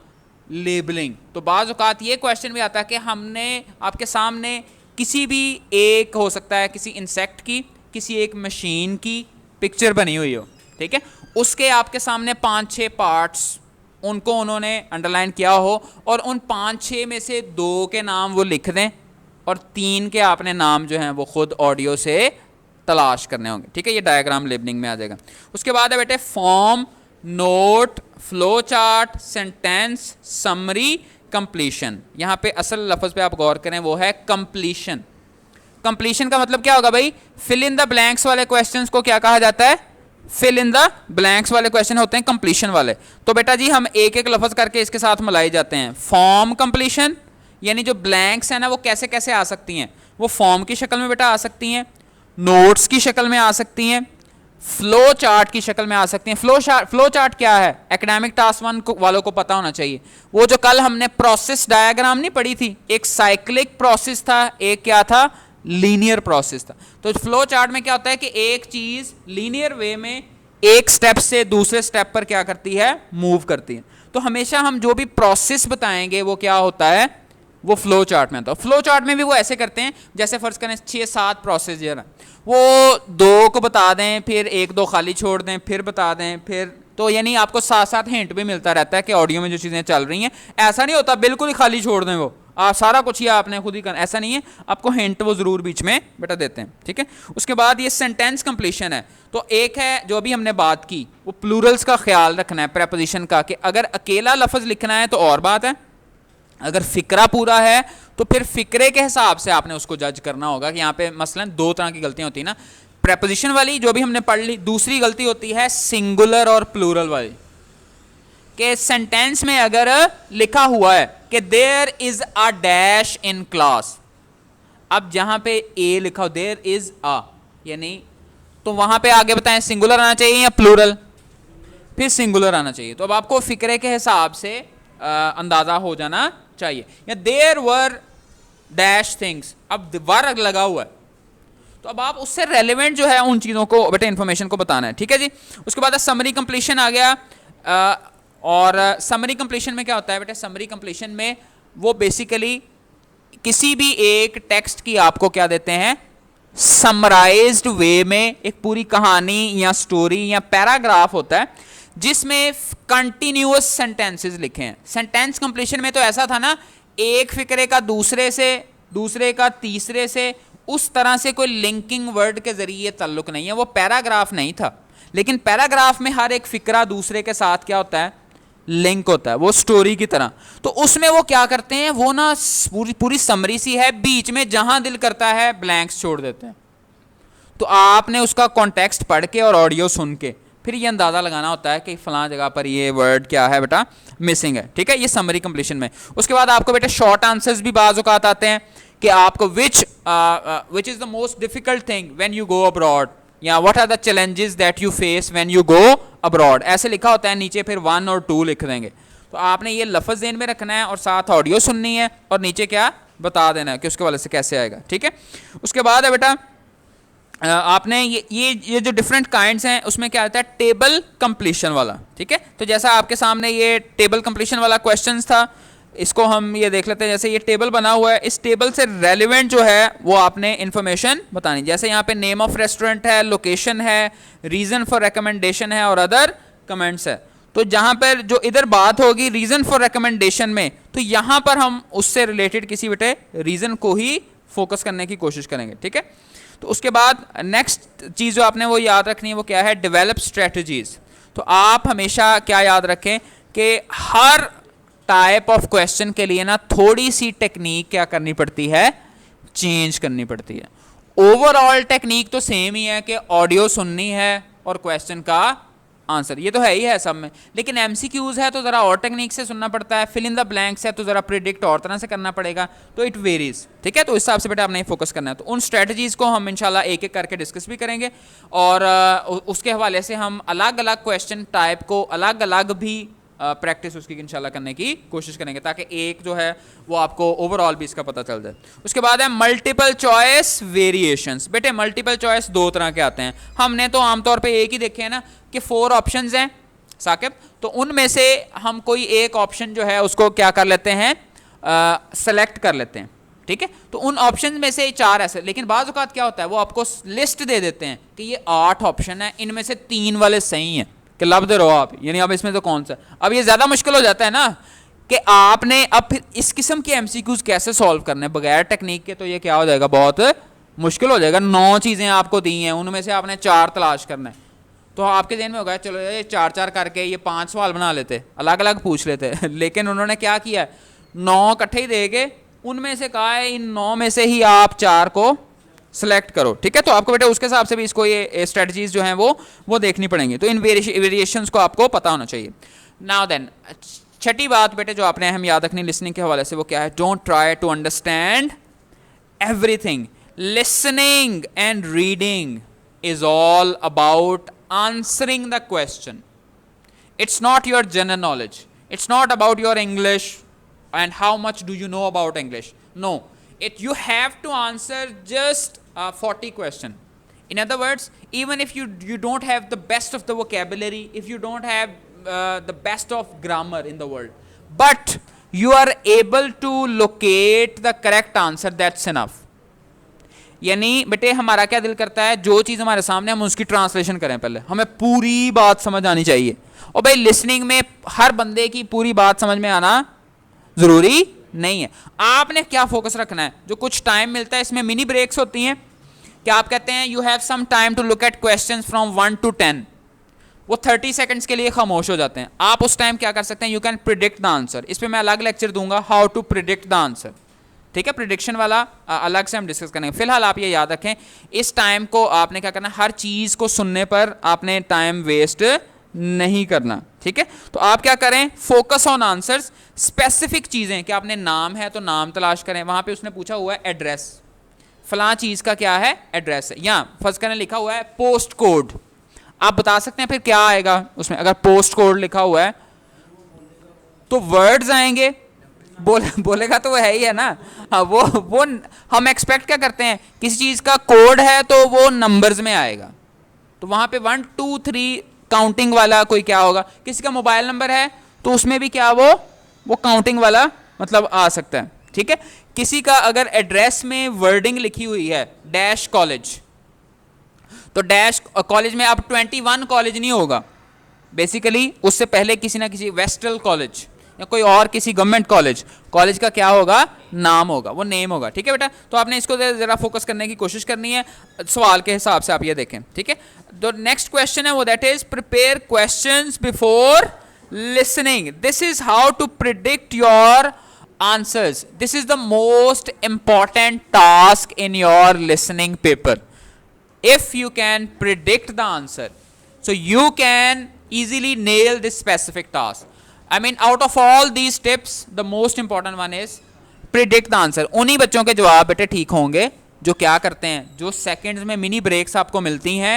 लेबलिंग. तो बाज़ औक़ात ये क्वेश्चन भी आता है कि हमने आपके सामने किसी भी एक, हो सकता है किसी इंसेक्ट की, किसी एक मशीन की पिक्चर बनी हुई हो, ठीक है, उसके आपके सामने 5-6 पार्ट्स, उनको उन्होंने अंडरलाइन किया हो और उन 5-6 में से 2 के नाम वो लिख दें और 3 के आपने नाम जो हैं वो खुद ऑडियो से तलाश करने होंगे. ठीक है, ये डायग्राम लेबलिंग में आ जाएगा. उसके बाद है बेटे form, note, flow chart, sentence, summary, completion. यहाँ पे असल लफ्ज़ पे आप गौर करें, वो है कंप्लीशन. कंप्लीशन का मतलब क्या होगा भाई, फिल इन द ब्लैंक्स वाले क्वेश्चंस को क्या कहा जाता है, फिल इन द ब्लैंक्स वाले क्वेश्चन होते हैं कंप्लीशन वाले. तो बेटा जी हम एक एक लफ्ज़ करके इसके साथ मिलाए जाते हैं. फॉर्म कंप्लीशन, यानी जो ब्लैंक्स हैं ना वो कैसे कैसे आ सकती हैं, वो फॉर्म की शक्ल में बेटा आ सकती हैं, नोट्स की शक्ल में आ सकती हैं, फ्लो चार्ट की शक्ल में आ सकती हैं. फ्लो चार्ट क्या है, एकेडमिक टास्क 1 वालों को पता होना चाहिए. वो जो कल हमने प्रोसेस डायग्राम नहीं पढ़ी थी, एक साइक्लिक प्रोसेस था, एक क्या था, लीनियर प्रोसेस था. तो फ्लो चार्ट में क्या होता है कि एक चीज लीनियर वे में एक स्टेप से दूसरे स्टेप पर क्या करती है, मूव करती है. तो हमेशा हम जो भी प्रोसेस बताएंगे वो क्या होता है, वो फ्लो चार्ट में आता है. फ्लो चार्ट में भी वो ऐसे करते हैं, जैसे फर्ज करें 6-7 प्रोसेस जो है ना, वो 2 को बता दें, फिर 1-2 खाली छोड़ दें, फिर बता दें, फिर, तो यानी आपको साथ साथ हिंट भी मिलता रहता है कि ऑडियो में जो चीज़ें चल रही हैं. ऐसा नहीं होता बिल्कुल ही खाली छोड़ दें, वो आप सारा कुछ ही आपने खुद ही करना, ऐसा नहीं है, आपको हिंट वो ज़रूर बीच में बेटा देते हैं. ठीक है, उसके बाद ये सेंटेंस कंप्लीशन है. तो एक है जो अभी हमने बात की, वो प्लूरल्स का ख्याल रखना है, प्रेपोजिशन का, कि अगर अकेला लफ्ज़ लिखना है तो और बात है, अगर फिक्रा पूरा है तो फिर फिक्रे के हिसाब से आपने उसको जज करना होगा. कि यहाँ पे मसलन 2 तरह की गलतियां होती है ना, प्रेपोजिशन वाली जो भी हमने पढ़ ली. दूसरी गलती होती है सिंगुलर और प्लूरल वाली, कि सेंटेंस में अगर लिखा हुआ है कि there is a dash in class, अब जहां पे ए लिखा हो देयर इज अ, यानी तो वहां पे आगे बताएं सिंगुलर आना चाहिए या प्लूरल, फिर सिंगुलर आना चाहिए. तो अब आपको फिक्रे के हिसाब से अंदाजा हो जाना चाहिए. या देयर वर डैश थिंग्स, अब वर लगा हुआ है तो अब आप उससे रेलेवेंट जो है उन चीज़ों को बेटे इन्फॉर्मेशन को बताना है. ठीक है जी. उसके बाद समरी कंप्लीशन आ गया. और समरी कंप्लीशन में क्या होता है बेटे, समरी कंप्लीशन में वो बेसिकली किसी भी एक टेक्स्ट की आपको क्या देते हैं, समराइज्ड वे में एक पूरी कहानी या स्टोरी या पैराग्राफ होता है जिसमें कंटिन्यूअस सेंटेंसेस लिखे हैं. सेंटेंस कंप्लीशन में तो ऐसा था ना, एक फिक्रे का दूसरे से, दूसरे का तीसरे से, उस तरह से कोई लिंकिंग वर्ड के जरिए ताल्लुक नहीं है, वो पैराग्राफ नहीं था. लेकिन पैराग्राफ में हर एक फिक्रा दूसरे के साथ क्या होता है, लिंक होता है, वो स्टोरी की तरह. तो उसमें वो क्या करते हैं, वो ना पूरी समरी सी है, बीच में जहां दिल करता है ब्लैंक्स छोड़ देते हैं. तो आपने उसका कॉन्टेक्स्ट पढ़ के और ऑडियो सुन के फिर ये अंदाज़ा लगाना होता है कि फलां जगह पर ये वर्ड क्या है बेटा मिसिंग है. ठीक है, ये समरी कंप्लीशन में. उसके बाद आपको बेटा शॉर्ट आंसर्स भी बाज़ औक़ात आते हैं कि आपको which is the most difficult thing when you go abroad, या what are the challenges that you face when you go abroad, ऐसे लिखा होता है नीचे, फिर 1 और 2 लिख देंगे. तो आपने ये लफ्ज़ ज़हन में रखना है और साथ ऑडियो सुननी है और नीचे क्या बता देना है कि उसके वाले से कैसे आएगा. ठीक है. उसके बाद है बेटा आपने ये जो डिफरेंट काइंड्स हैं उसमें क्या आता है, टेबल कंप्लीशन वाला. ठीक है, तो जैसा आपके सामने ये टेबल कंप्लीशन वाला क्वेश्चन था, इसको हम ये देख लेते हैं. जैसे ये टेबल बना हुआ है, इस टेबल से रेलिवेंट जो है वो आपने इन्फॉर्मेशन बतानी. जैसे यहाँ पे नेम ऑफ रेस्टोरेंट है, लोकेशन है, रीज़न फॉर रिकमेंडेशन है और अदर कमेंट्स है. तो जहाँ पर जो इधर बात होगी रीज़न फॉर रिकमेंडेशन में, तो यहाँ पर हम उससे रिलेटेड किसी बेटे रीज़न को ही फोकस करने की कोशिश करेंगे. ठीक है. तो उसके बाद नेक्स्ट चीज़ जो आपने वो याद रखनी है वो क्या है, डेवलप स्ट्रेटजीज. तो आप हमेशा क्या याद रखें कि हर टाइप ऑफ क्वेश्चन के लिए ना थोड़ी सी टेक्निक क्या करनी पड़ती है, चेंज करनी पड़ती है। ओवरऑल टेक्निक तो सेम ही है कि ऑडियो सुननी है और क्वेश्चन का आंसर, ये तो है ही है सब में, लेकिन एमसीक्यूज है तो ज़रा और टेक्निक से सुनना पड़ता है, फिल इन द ब्लैंक्स है तो ज़रा प्रिडिक्ट और तरह से करना पड़ेगा, तो इट वेरीज, ठीक है। तो इस हिसाब से बेटा आपने फोकस करना है। तो उन स्ट्रेटजीज़ को हम इंशाल्लाह एक एक करके डिस्कस भी करेंगे, और उसके हवाले से हम अलग अलग क्वेश्चन टाइप को अलग अलग भी प्रैक्टिस उसकी इंशाल्लाह करने की कोशिश करेंगे, ताकि एक जो है वो आपको ओवरऑल भी इसका पता चल जाए। उसके बाद है मल्टीपल चॉइस वेरिएशंस। बेटे मल्टीपल चॉइस दो तरह के आते हैं, हमने तो आमतौर पे एक ही देखे हैं ना कि 4 ऑप्शंस हैं साकिब, तो उनमें से हम कोई एक ऑप्शन जो है उसको क्या कर लेते हैं, सेलेक्ट कर लेते हैं, ठीक है। तो उन ऑप्शन में से 4 ऐसे, लेकिन बाज़ औक़ात क्या होता है वो आपको लिस्ट दे देते हैं कि ये 8 ऑप्शन है, इनमें से 3 वाले सही हैं कि लब्ध रहो आप, यानी अब इसमें तो कौन सा। अब ये ज़्यादा मुश्किल हो जाता है ना कि आपने अब फिर इस किस्म के एमसीक्यूज कैसे सॉल्व करने बगैर टेक्निक के, तो ये क्या हो जाएगा, बहुत मुश्किल हो जाएगा। 9 चीज़ें आपको दी हैं, उनमें से आपने 4 तलाश करना है, तो आपके ज़हन में होगा चलो ये 4-4 करके ये 5 सवाल बना लेते, अलग अलग पूछ लेते लेकिन उन्होंने क्या किया, 9 इकट्ठे ही दे के उनमें से कहा है इन 9 में से ही आप 4 को सेलेक्ट करो, ठीक है। तो आपको बेटे उसके हिसाब से भी इसको ये स्ट्रेटजीज जो हैं वो देखनी पड़ेंगी, तो इन वेरिएशंस को आपको पता होना चाहिए। नाउ देन छठी बात बेटे जो आपने हम याद रखनी लिसनिंग के हवाले से, वो क्या है, don't try to understand everything. Listening and reading is all about answering the question, it's not your general knowledge, it's not about your English and how much do you know about English, no, you have to answer just 40 question. In other words, even if you don't have the best of the vocabulary, if you don't have the best of grammar in the world, but you are able to locate the correct answer, that's enough. यानी बेटे हमारा क्या दिल करता है, जो चीज़ हमारे सामने हम उसकी ट्रांसलेशन करें, पहले हमें पूरी बात समझ आनी चाहिए। और भाई लिसनिंग में हर बंदे की पूरी बात समझ में आना ज़रूरी नहीं है। आपने क्या फोकस रखना है, जो कुछ टाइम मिलता है इसमें मिनी ब्रेक्स होती हैं, क्या आप कहते हैं you have some time to look at questions from 1 to 10, वो 30 सेकंड्स के लिए खामोश हो जाते हैं। आप उस टाइम क्या कर सकते हैं, you can predict the answer. इस पर मैं अलग लेक्चर दूंगा, how to predict the answer, ठीक है। प्रिडिक्शन वाला अलग से हम डिस्कस करेंगे। फिलहाल आप ये याद रखें, इस टाइम को आपने क्या करना, हर चीज़ को सुनने पर आपने टाइम वेस्ट नहीं करना, ठीक है। तो आप क्या करें, फोकस ऑन आंसर्स। स्पेसिफिक चीज़ें कि आपने नाम है तो नाम तलाश करें, वहाँ पे उसने पूछा हुआ है एड्रेस, फलां चीज़ का क्या है एड्रेस है, या फर्स्ट करने लिखा हुआ है पोस्ट कोड, आप बता सकते हैं फिर क्या आएगा उसमें। अगर पोस्ट कोड लिखा हुआ है तो वर्ड्स आएंगे, बोलेगा तो वो है ही है ना। हाँ, वो हम एक्सपेक्ट क्या करते हैं, किसी चीज़ का कोड है तो वो नंबर्स में आएगा, तो वहाँ पे 1 2 3 काउंटिंग वाला कोई क्या होगा। किसी का मोबाइल नंबर है तो उसमें भी क्या वो काउंटिंग वाला मतलब आ सकता है, ठीक है। किसी का अगर एड्रेस में वर्डिंग लिखी हुई है डैश कॉलेज, तो डैश कॉलेज में अब 21 कॉलेज नहीं होगा, बेसिकली उससे पहले किसी ना किसी वेस्टर्न कॉलेज या कोई और किसी गवर्नमेंट कॉलेज का क्या होगा, नाम होगा, वो नेम होगा, ठीक है बेटा। तो आपने इसको ज़रा फोकस करने की कोशिश करनी है, सवाल के हिसाब से आप ये देखें, ठीक है। तो नेक्स्ट क्वेश्चन है वो, that is prepare questions before listening. This is how to predict your answers. This is the most important task in your listening paper. If you can predict the answer, so you can easily nail this specific task. I mean, out of all these tips, the most important one is predict the answer. उन्हीं बच्चों के जवाब बेटे ठीक होंगे जो क्या करते हैं, जो सेकंड्स में मिनी ब्रेक्स आपको मिलती हैं,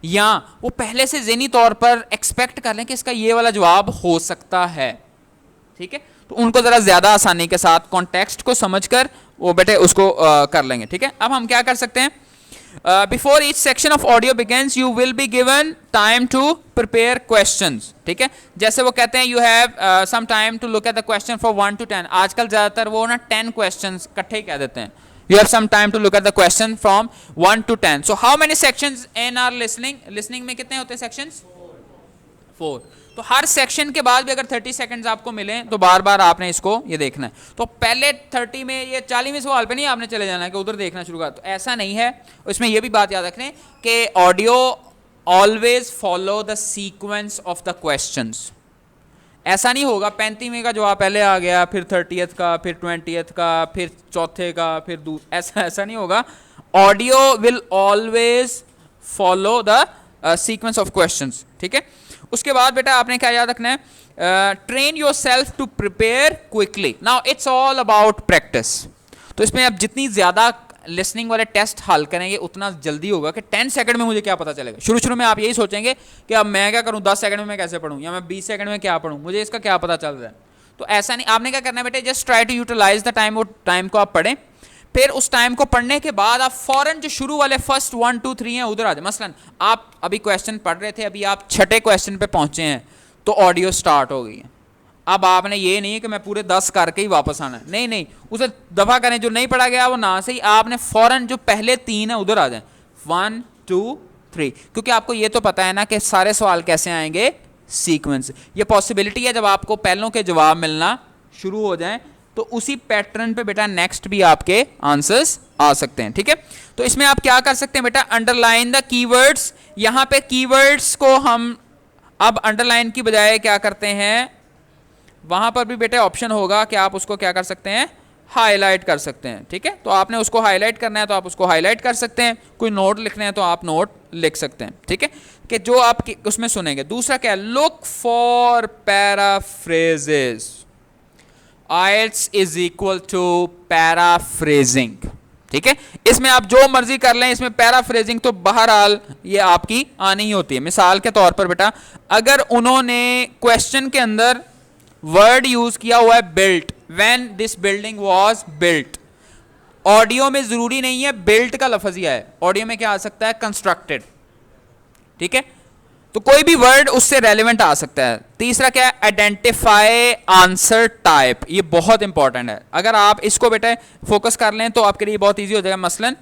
या वो पहले से ज़हनी तौर पर एक्सपेक्ट कर लें कि इसका ये वाला जवाब हो सकता है, ठीक है। तो उनको ज़रा ज़्यादा आसानी के साथ कॉन्टेक्स्ट को समझकर वो बेटे उसको कर लेंगे, ठीक है। अब हम क्या कर सकते हैं, before each section of audio begins you will be given time to prepare questions, ठीक है। जैसे वो कहते हैं you have some time to look at the question for 1 to 10, आजकल ज़्यादातर वो ना 10 questions इकट्ठे ही कह देते हैं। you have some time to look at the question from 1 to 10. so how many sections in our listening में कितने होते हैं sections? 4. तो हर सेक्शन के बाद भी अगर 30 सेकंड्स आपको मिले तो बार बार आपने इसको ये देखना है। तो पहले 30 में ये 40वें सवाल पे नहीं आपने चले जाना है कि उधर देखना शुरू कर, तो ऐसा नहीं है। इसमें ये भी बात याद रखना है कि audio always follow the sequence of the questions. ऐसा नहीं होगा 35वें का जवाब पहले आ गया, फिर 30th का, फिर 20th का, फिर चौथे का, फिर ऐसा नहीं होगा। Audio will always follow the sequence of questions, ठीक है। उसके बाद बेटा आपने क्या याद रखना है, train yourself to prepare quickly. Now it's all about practice. तो इसमें आप जितनी ज्यादा लिसनिंग वाले टेस्ट हल करेंगे उतना जल्दी होगा कि 10 सेकंड में मुझे क्या पता चलेगा। शुरू शुरू में आप यही सोचेंगे कि अब मैं क्या करूं, 10 सेकंड में मैं कैसे पढ़ूं, या मैं 20 सेकंड में क्या पढ़ूं, मुझे इसका क्या पता चल रहा है। तो ऐसा नहीं, आपने क्या करना है बेटे, just try to utilize the time. वो टाइम को आप पढ़ें, फिर उस टाइम को पढ़ने के बाद आप फौरन जो शुरू वाले फर्स्ट 1 2 3 हैं उधर आ जाए। मसलन आप अभी क्वेश्चन पढ़ रहे थे, अभी आप छठे क्वेश्चन पे पहुंचे हैं तो ऑडियो स्टार्ट हो गई है। अब आपने ये नहीं कि मैं पूरे 10 करके ही वापस आना है, नहीं नहीं, उसे दफा करें, जो नहीं पढ़ा गया वो ना से ही आपने फौरन जो पहले 3 है उधर आ जाए, 1 2 3, क्योंकि आपको ये तो पता है ना कि सारे सवाल कैसे आएंगे, सीक्वेंस। ये पॉसिबिलिटी है जब आपको पहलों के जवाब मिलना शुरू हो जाए तो उसी पैटर्न पे बेटा नेक्स्ट भी आपके आंसर्स आ सकते हैं, ठीक है। तो इसमें आप क्या कर सकते हैं बेटा, अंडरलाइन द कीवर्ड्स। यहां पे कीवर्ड्स को हम अब अंडरलाइन की बजाय क्या करते हैं, वहां पर भी बेटे ऑप्शन होगा कि आप उसको क्या कर सकते हैं, हाईलाइट कर सकते हैं, ठीक है। तो आपने उसको हाईलाइट करना है तो आप उसको हाईलाइट कर सकते हैं, कोई नोट लिखना है तो आप नोट लिख सकते हैं, ठीक है, कि जो आप उसमें सुनेंगे। दूसरा क्या है, look for paraphrases. IELTS is equal to paraphrasing, ठीक है। इसमें आप जो मर्जी कर लें, इसमें पैराफ्रेजिंग तो बहरहाल ये आपकी आनी ही होती है। मिसाल के तौर पर बेटा, अगर उन्होंने क्वेश्चन के अंदर वर्ड यूज किया हुआ है built, when this building was built, audio में जरूरी नहीं है बिल्ट का लफ्ज ही है, ऑडियो में क्या आ सकता है, कंस्ट्रक्टेड, ठीक है। तो कोई भी वर्ड उससे रेलेवेंट आ सकता है। तीसरा क्या है, आइडेंटिफाई आंसर टाइप, ये बहुत इंपॉर्टेंट है। अगर आप इसको बेटा फोकस कर लें तो आपके लिए बहुत इजी हो जाएगा। मसलन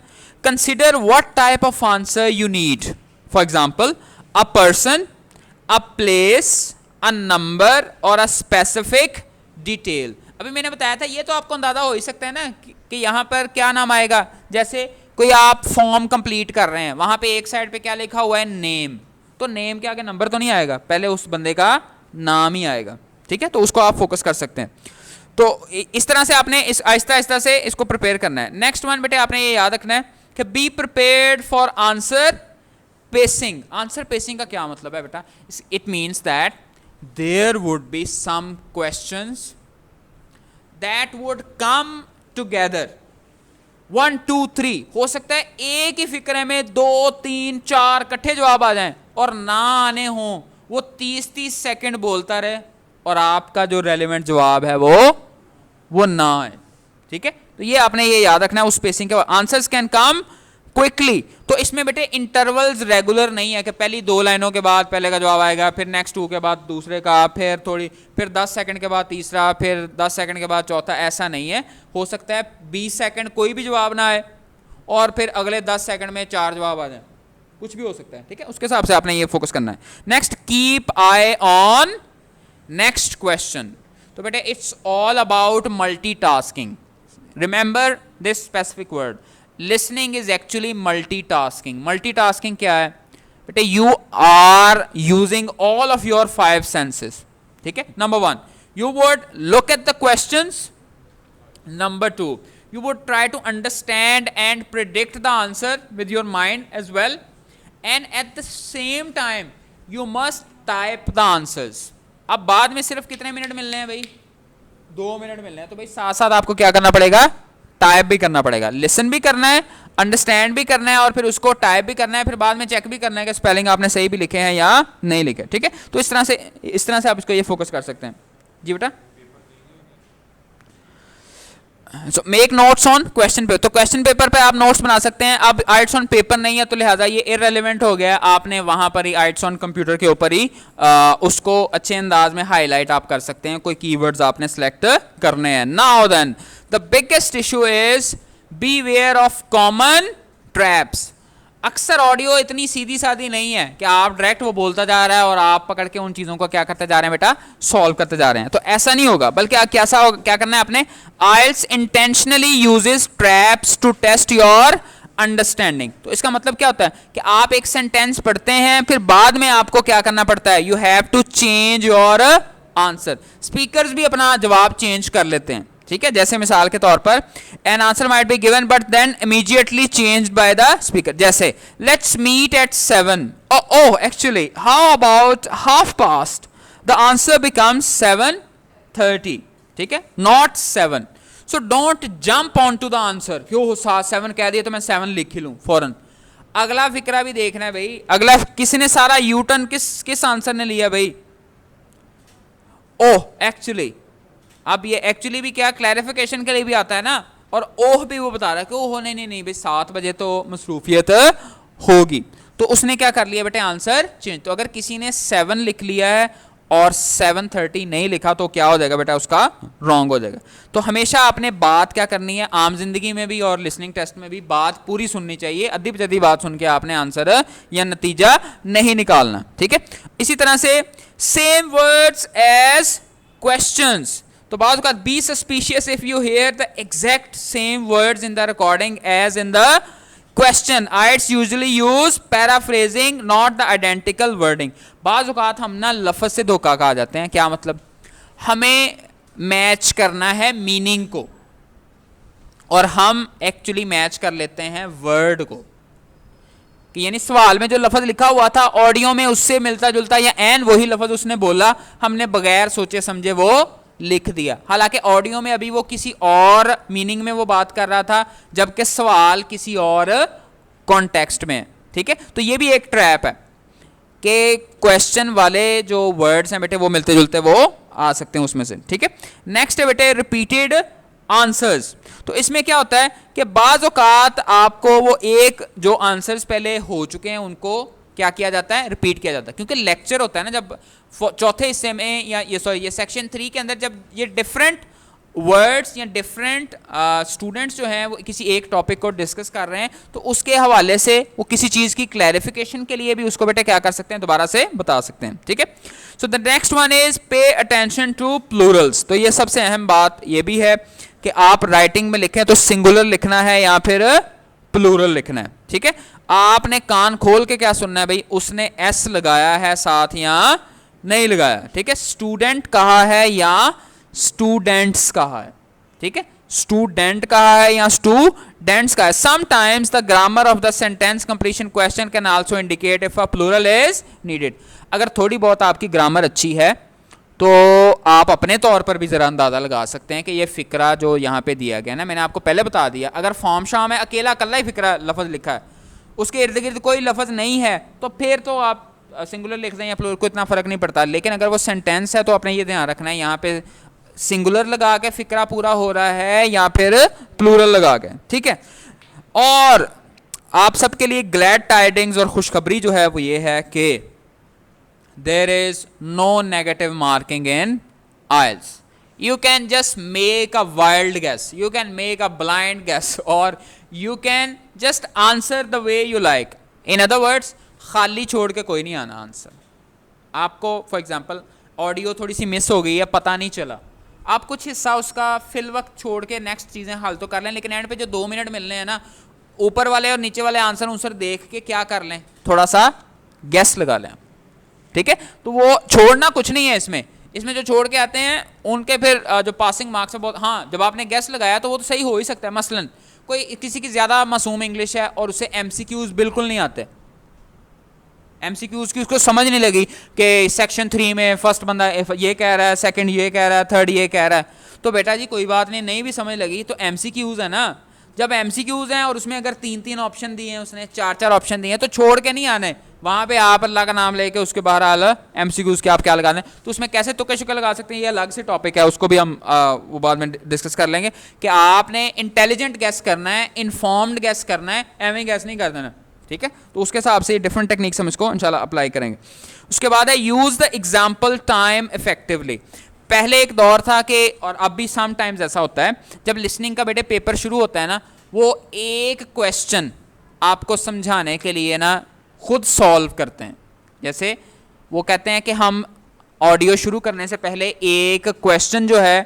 consider what type of answer you need, for example a person, a place, a number और अ स्पेसिफिक डिटेल। अभी मैंने बताया था, ये तो आपको अंदाजा हो ही सकता है ना कि यहां पर क्या नाम आएगा। जैसे कोई आप फॉर्म कंप्लीट कर रहे हैं, वहां पे एक साइड पे क्या लिखा हुआ है, नेम, तो नेम के आगे नंबर तो नहीं आएगा, पहले उस बंदे का नाम ही आएगा, ठीक है। तो उसको आप फोकस कर सकते हैं। तो इस तरह से आपने इस आहिस्ता आहिस्ता से इसको प्रिपेयर करना है। नेक्स्ट वन बेटे आपने ये याद रखना है कि be prepared for answer pacing. Answer pacing का क्या मतलब है बेटा, it means that there would be some questions that would come together, 1 2 3, हो सकता है एक ही फिक्रे में 2 3 4 इकट्ठे जवाब आ जाएं और ना आने हों, वो 30 सेकंड बोलता रहे और आपका जो रेलेवेंट जवाब है वो ना आए, ठीक है। तो ये आपने ये याद रखना है उस स्पेसिंग के बाद। आंसर्स कैन कम क्विकली, तो इसमें बेटे इंटरवल्स रेगुलर नहीं है कि पहली 2 लाइनों के बाद पहले का जवाब आएगा, फिर नेक्स्ट 2 के बाद दूसरे का, फिर 10 सेकंड के बाद तीसरा, फिर 10 सेकंड के बाद चौथा, ऐसा नहीं है। हो सकता है 20 सेकंड कोई भी जवाब ना आए और फिर अगले 10 सेकंड में 4 जवाब आ जाए, कुछ भी हो सकता है, ठीक है। उसके हिसाब से आपने ये फोकस करना है। Next, keep eye on next question. तो बेटे it's all about multitasking, remember this specific word, listening is actually multitasking. Multitasking क्या है बेटे, you are using all of your 5 senses, ठीक है। Number 1, you would look at the questions. Number 2, you would try to understand and predict the answer with your mind as well, and at the same time you must type the answers. अब बाद में सिर्फ कितने minute मिलने हैं भाई, 2 minute मिलने हैं, तो भाई साथ साथ आपको क्या करना पड़ेगा, टाइप भी करना पड़ेगा, लिसन भी करना है, अंडरस्टैंड भी करना है और फिर उसको टाइप भी करना है, फिर बाद में चेक भी करना है कि स्पेलिंग आपने सही भी लिखे हैं या नहीं लिखे, ठीक है। तो इस तरह से आप इसको ये फोकस कर सकते हैं। जी बेटा, so make notes on question paper, तो क्वेश्चन पेपर पे आप नोट्स बना सकते हैं। अब आइट्स ऑन पेपर नहीं है तो लिहाजा ये इररिलेवेंट हो गया, आपने वहां पर ही आइट्स ऑन कंप्यूटर के ऊपर ही उसको अच्छे अंदाज में हाईलाइट आप कर सकते हैं, कोई कीवर्ड्स आपने सेलेक्ट करने हैं। Now then the biggest issue is beware of common traps. अक्सर ऑडियो इतनी सीधी सादी नहीं है कि आप डायरेक्ट वो बोलता जा रहा है और आप पकड़ के उन चीजों को क्या करते जा रहे हैं बेटा, सॉल्व करते जा रहे हैं, तो ऐसा नहीं होगा। बल्कि क्या करना है आपने, IELTS intentionally uses traps to test your understanding. तो इसका मतलब क्या होता है कि आप एक सेंटेंस पढ़ते हैं, फिर बाद में आपको क्या करना पड़ता है, you have to change your answer. Speakers भी अपना जवाब चेंज कर लेते हैं, ठीक है। जैसे मिसाल के तौर पर an answer might be given but then immediately changed by the speaker. जैसे let's meet at 7, oh actually how about half past, the answer becomes 7:30, ठीक है, not 7। So don't jump on to the answer, क्यों 7 कह दिया तो मैं 7 लिख ही लूं फौरन। अगला फिक्रा भी देखना है भाई, अगला किसी ने सारा यूटर्न किस आंसर ने लिया भाई, ओह एक्चुअली। अब ये एक्चुअली भी क्या क्लैरिफिकेशन के लिए भी आता है ना, और ओह भी वो बता रहा है कि ओह नहीं भाई 7 बजे तो मसरूफियत होगी, तो उसने क्या कर लिया बेटे आंसर चेंज। तो अगर किसी ने 7 लिख लिया है और 7:30 नहीं लिखा तो क्या हो जाएगा बेटा, उसका रॉन्ग हो जाएगा। तो हमेशा आपने बात क्या करनी है, आम जिंदगी में भी और लिसनिंग टेस्ट में भी बात पूरी सुननी चाहिए। अद्दी बजदी बात सुन के आपने आंसर या नतीजा नहीं निकालना, ठीक है। इसी तरह से सेम वर्ड्स एज क्वेश्चंस, तो बात का be suspicious if you hear the exact same words in the recording as in the question. IELTS usually use paraphrasing not the identical wording. बाज़ औक़ात हम ना लफ्ज़ से धोखा खा जाते हैं। क्या मतलब, हमें मैच करना है मीनिंग को और हम एक्चुअली मैच कर लेते हैं वर्ड को, कि यानी सवाल में जो लफ्ज़ लिखा हुआ था ऑडियो में उससे मिलता जुलता या एन वही लफ्ज़ उसने बोला, हमने बगैर सोचे समझे वो लिख दिया। हालांकि ऑडियो में अभी वो किसी और मीनिंग में वो बात कर रहा था, जबकि सवाल किसी और कॉन्टेक्स्ट में, ठीक है। तो ये भी एक ट्रैप है कि क्वेश्चन वाले जो वर्ड्स हैं बेटे वो मिलते जुलते वो आ सकते हैं उसमें से, ठीक है। नेक्स्ट है बेटे रिपीटेड आंसर्स। तो इसमें क्या होता है कि बाज़ औक़ात आपको वो एक जो आंसर्स पहले हो चुके हैं उनको क्या किया जाता है, रिपीट किया जाता है। क्योंकि लेक्चर होता है ना, जब चौथे हिस्से में या ये सेक्शन 3 के अंदर जब ये डिफरेंट वर्ड्स या डिफरेंट स्टूडेंट्स जो हैं वो किसी एक टॉपिक को डिस्कस कर रहे हैं, तो उसके हवाले से वो किसी चीज़ की क्लैरिफिकेशन के लिए भी उसको बेटे क्या कर सकते हैं, दोबारा से बता सकते हैं, ठीक है। So the next one is pay attention to plurals. तो ये सबसे अहम बात ये भी है कि आप राइटिंग में लिखें तो सिंगुलर लिखना है या फिर प्लूरल लिखना है, ठीक है। आपने कान खोल के क्या सुनना है भाई, उसने एस लगाया है साथ या नहीं लगाया, ठीक है। स्टूडेंट कहा है या स्टूडेंट्स कहा है, ठीक है। स्टूडेंट कहा है या स्टूडेंट्स कहा है। Sometimes the grammar of the sentence completion question can also indicate if a plural is needed. अगर थोड़ी बहुत आपकी ग्रामर अच्छी है तो आप अपने तौर पर भी ज़रा अंदाज़ा लगा सकते हैं कि ये फ़िक्रा जो यहाँ पे दिया गया ना, मैंने आपको पहले बता दिया, अगर फॉर्म शाम है अकेला अकेला ही फ़िक्रा लफ्ज़ लिखा है, उसके इर्द गिर्द कोई लफ्ज़ नहीं है, तो फिर तो आप सिंगुलर लिख दें या प्लूरल, को इतना फ़र्क नहीं पड़ता। लेकिन अगर वो सेंटेंस है तो आपने ये ध्यान रखना है यहाँ पे सिंगुलर लगा के फ़िक्रा पूरा हो रहा है या फिर प्लूरल लगा के, ठीक है। और आप सबके लिए ग्लैड टाइडिंग्स और खुशखबरी जो है वो ये है कि there is no negative marking in IELTS. You can just make a wild guess, you can make a blind guess, or you can just answer the way you like. In other words, खाली छोड़ के कोई नहीं आना answer. आपको for example audio थोड़ी सी miss हो गई है, पता नहीं चला, आप कुछ हिस्सा उसका फिल वक्त छोड़ के नेक्स्ट चीज़ें हल तो कर लें, लेकिन एंड पे जो 2 मिनट मिलने हैं ना, ऊपर वाले और नीचे वाले आंसर देख के क्या कर लें, थोड़ा सा गेस लगा लें, ठीक है। तो वो छोड़ना कुछ नहीं है इसमें जो छोड़ के आते हैं उनके फिर जो पासिंग मार्क्स है बहुत, हाँ जब आपने गेस लगाया तो वो तो सही हो ही सकता है। मसलन कोई किसी की ज़्यादा मासूम इंग्लिश है और उसे एमसीक्यूज बिल्कुल नहीं आते, एमसीक्यूज की उसको समझ नहीं लगी कि सेक्शन 3 में फर्स्ट बंदा ये कह रहा है, सेकंड ये कह रहा है, थर्ड ये कह रहा है, तो बेटा जी कोई बात नहीं भी समझ लगी तो एमसीक्यूज है ना। जब एमसीक्यूज हैं और उसमें अगर 3-3 ऑप्शन दिए हैं, उसने 4-4 ऑप्शन दिए हैं, तो छोड़ के नहीं आने वहाँ पे आप अल्लाह का नाम लेके उसके बाहर आल एमसीक्यूज के आप क्या लगा दें। तो उसमें कैसे तुक्के शुक्के लगा सकते हैं, ये अलग से टॉपिक है, उसको भी हम वो बाद में डिस्कस कर लेंगे कि आपने इंटेलिजेंट गैस करना है, इन्फॉर्म्ड गैस करना है, एवं गैस नहीं कर देना, ठीक है। तो उसके हिसाब से डिफरेंट टेक्निक्स हम इसको इंशाल्लाह अप्लाई करेंगे। उसके बाद है use the example time effectively. पहले एक दौर था कि, और अब भी सम टाइम्स ऐसा होता है, जब लिसनिंग का बेटे पेपर शुरू होता है ना, वो एक क्वेश्चन आपको समझाने के लिए ना खुद सॉल्व करते हैं। जैसे वो कहते हैं कि हम ऑडियो शुरू करने से पहले एक क्वेश्चन जो है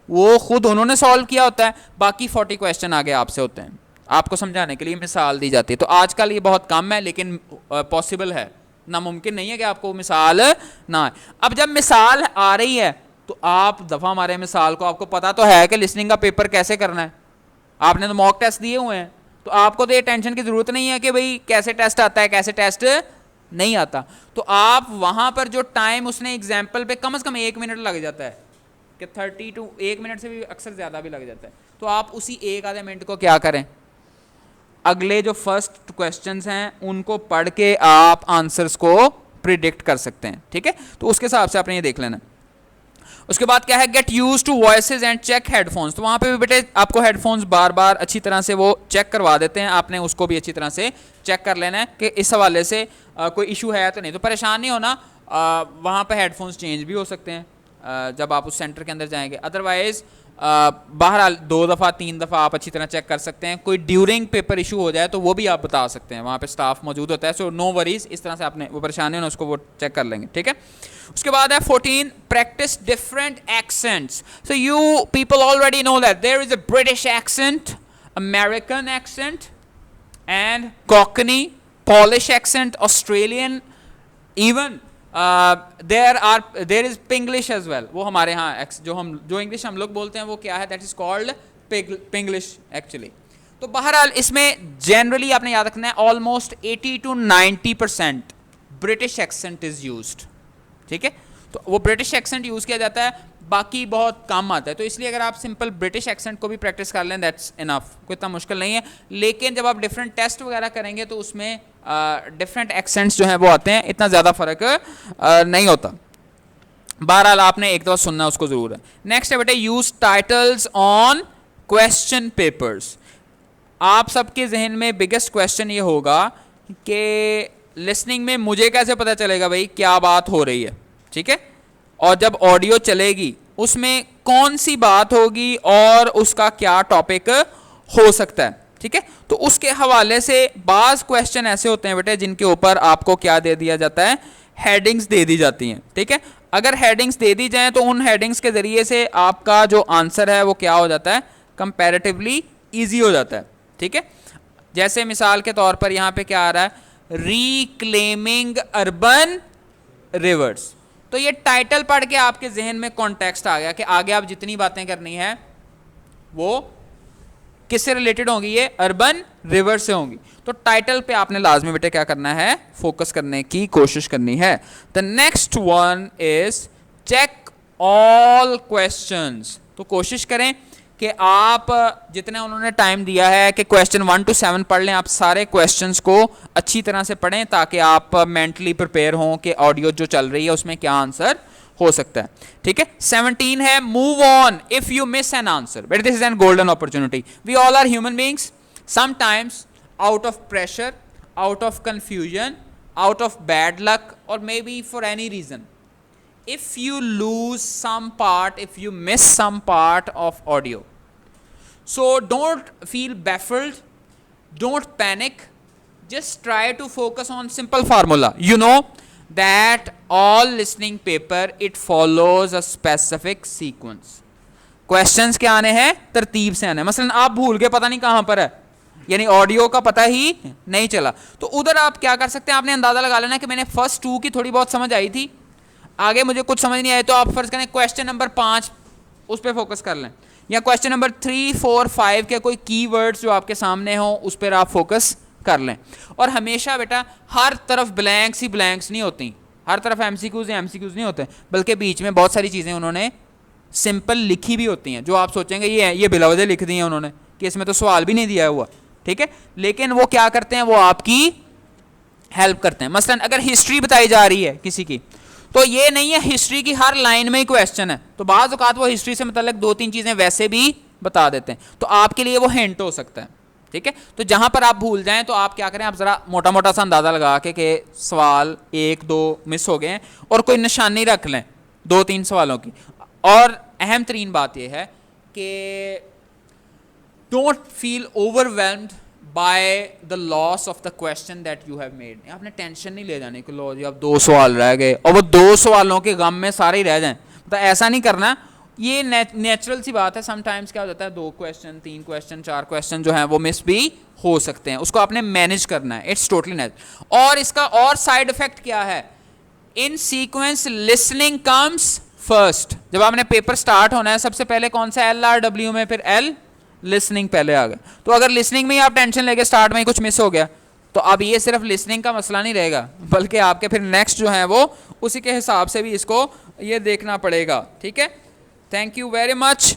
वो खुद उन्होंने सॉल्व किया होता है, बाकी 40 क्वेश्चन आगे आपसे होते हैं, आपको समझाने के लिए मिसाल दी जाती है। तो आजकल ये बहुत कम है लेकिन पॉसिबल है, नामुमकिन नहीं है कि आपको मिसाल ना आए। अब जब मिसाल आ रही है तो आप दफा मारे मिसाल को, आपको पता तो है कि लिसनिंग का पेपर कैसे करना है, आपने तो मॉक टेस्ट दिए हुए हैं, तो आपको तो ये टेंशन की जरूरत नहीं है कि भाई कैसे टेस्ट आता है कैसे टेस्ट नहीं आता। तो आप वहां पर जो टाइम उसने एग्जाम्पल पे कम से कम 1 मिनट लग जाता है कि 30 to 1 मिनट से भी अक्सर ज़्यादा भी लग जाता है, तो आप उसी एक आधे मिनट को क्या करें, अगले जो फर्स्ट क्वेश्चंस हैं उनको पढ़ के आप आंसर्स को प्रिडिक्ट कर सकते हैं। ठीक है, तो उसके हिसाब से आपने ये देख लेना। उसके बाद क्या है, get use to voices and check headphones. तो वहाँ पे भी बेटे आपको हेडफोन्स बार बार अच्छी तरह से वो चेक करवा देते हैं, आपने उसको भी अच्छी तरह से चेक कर लेना है कि इस हवाले से कोई इशू है तो नहीं। तो परेशान नहीं होना, वहाँ पे हेडफोन्स चेंज भी हो सकते हैं जब आप उस सेंटर के अंदर जाएंगे। अदरवाइज बहरहाल 2 दफ़ा 3 दफ़ा आप अच्छी तरह चेक कर सकते हैं। कोई ड्यूरिंग पेपर इशू हो जाए तो वो भी आप बता सकते हैं, वहाँ पे स्टाफ मौजूद होता है। सो नो वरीज, इस तरह से आपने वो परेशानी हो ना उसको वो चेक कर लेंगे। ठीक है, उसके बाद है 14 practice different accents. So you people already know that there is a British accent, American accent and cockney, Polish accent, Australian, even there is Pinglish as well. वो हमारे यहाँ जो इंग्लिश हम लोग बोलते हैं वो क्या है, दैट इज कॉल्ड पिंग्लिश एक्चुअली। तो बहरहाल इसमें जनरली आपने याद रखना है almost 80 to 90% British accent is used. ठीक है, तो वो ब्रिटिश एक्सेंट यूज किया जाता है, बाकी बहुत कम आता है। तो इसलिए अगर आप सिंपल ब्रिटिश एक्सेंट को भी प्रैक्टिस कर लें दैट्स इनफ, कोई इतना मुश्किल नहीं है। लेकिन जब आप डिफरेंट टेस्ट वगैरह करेंगे तो उसमें डिफरेंट एक्सेंट्स जो हैं वो आते हैं, इतना ज़्यादा फर्क नहीं होता। बहरहाल आपने एक दफ़ा सुनना उसको ज़रूर है। नेक्स्ट है बेटे use titles on question papers. आप सबके जहन में बिगेस्ट क्वेश्चन ये होगा कि लिसनिंग में मुझे कैसे पता चलेगा भाई क्या बात हो रही है। ठीक है, और जब ऑडियो चलेगी उसमें कौन सी बात होगी और उसका क्या टॉपिक हो सकता है। ठीक है, तो उसके हवाले से बाज़ क्वेश्चन ऐसे होते हैं बेटे जिनके ऊपर आपको क्या दे दिया जाता है, हेडिंग्स दे दी जाती हैं। ठीक है, अगर हेडिंग्स दे दी जाएं तो उन हेडिंग्स के ज़रिए से आपका जो आंसर है वो क्या हो जाता है, कंपैरेटिवली ईजी हो जाता है। ठीक है, जैसे मिसाल के तौर पर यहाँ पे क्या आ रहा है, रिक्लेमिंग अर्बन रिवर्स। तो ये टाइटल पढ़ के आपके जहन में कॉन्टेक्स्ट आ गया कि आगे आप जितनी बातें करनी है वो किससे रिलेटेड होंगी, ये अर्बन रिवर से होंगी। तो टाइटल पे आपने लाजमी बेटे क्या करना है, फोकस करने की कोशिश करनी है। The next one is check all questions. तो कोशिश करें कि आप जितना उन्होंने टाइम दिया है कि क्वेश्चन 1 to 7 पढ़ लें, आप सारे क्वेश्चंस को अच्छी तरह से पढ़ें ताकि आप मेंटली प्रिपेयर हों कि ऑडियो जो चल रही है उसमें क्या आंसर हो सकता है। ठीक है, 17 है move on if you miss an answer. But this is an golden opportunity. We all are human beings, sometimes out of pressure, out of confusion, out of bad luck और maybe for any reason, if you lose some part, if you miss some part of audio, so don't feel baffled, don't panic, just try to focus on simple formula. You know that all listening paper, it follows a specific sequence. questions क्या आने हैं, तरतीब से आने हैं। मसलन आप भूल गए पता नहीं कहां पर है, यानी ऑडियो का पता ही नहीं चला, तो उधर आप क्या कर सकते हैं, आपने अंदाजा लगा लेना कि मैंने फर्स्ट 2 की थोड़ी बहुत समझ आई थी, आगे मुझे कुछ समझ नहीं आया, तो आप फर्ज करें क्वेश्चन नंबर 5 उस पर फोकस कर लें, या क्वेश्चन नंबर 3, 4, 5 के कोई कीवर्ड्स जो आपके सामने हो उस पर आप फोकस कर लें। और हमेशा बेटा हर तरफ ब्लैंक्स ही ब्लैंक्स नहीं होती, हर तरफ एमसीक्यूज नहीं होते, बल्कि बीच में बहुत सारी चीज़ें उन्होंने सिंपल लिखी भी होती हैं जो आप सोचेंगे ये बिलावजह लिख दी हैं उन्होंने कि इसमें तो सवाल भी नहीं दिया हुआ। ठीक है, लेकिन वो क्या करते हैं, वो आपकी हेल्प करते हैं। मसलन अगर हिस्ट्री बताई जा रही है किसी की, तो ये नहीं है हिस्ट्री की हर लाइन में ही क्वेश्चन है, तो बाज़ औक़ात वो हिस्ट्री से मतलब 2-3 चीज़ें वैसे भी बता देते हैं, तो आपके लिए वो हिंट हो सकता है। ठीक है, तो जहां पर आप भूल जाएं तो आप क्या करें, आप ज़रा मोटा मोटा सा अंदाज़ा लगा के सवाल 1-2 मिस हो गए हैं और कोई निशानी रख लें 2-3 सवालों की। और अहम तरीन बात यह है कि don't feel overwhelmed by the loss of the question that you have made. आपने टेंशन नहीं ले जाने कि लो जी अब 2 सवाल रह गए और वो 2 सवालों के गम में सारे ही रह जाएं, तो ऐसा नहीं करना। ये नेचुरल सी बात है, समटाइम्स क्या हो जाता है 2 क्वेश्चन 3 क्वेश्चन 4 क्वेश्चन जो है वो मिस भी हो सकते हैं, उसको आपने मैनेज करना है, इट्स टोटली नेचुरल। और इसका और साइड इफेक्ट क्या है, इन सीक्वेंस लिसनिंग कम्स फर्स्ट। जब आपने पेपर स्टार्ट होना है सबसे पहले कौन सा LRW में, फिर L लिसनिंग पहले आ गया। तो अगर लिसनिंग में ही आप टेंशन लेके स्टार्ट में ही कुछ मिस हो गया तो अब ये सिर्फ लिसनिंग का मसला नहीं रहेगा, बल्कि आपके फिर नेक्स्ट जो है वो उसी के हिसाब से भी इसको ये देखना पड़ेगा। ठीक है, थैंक यू वेरी मच।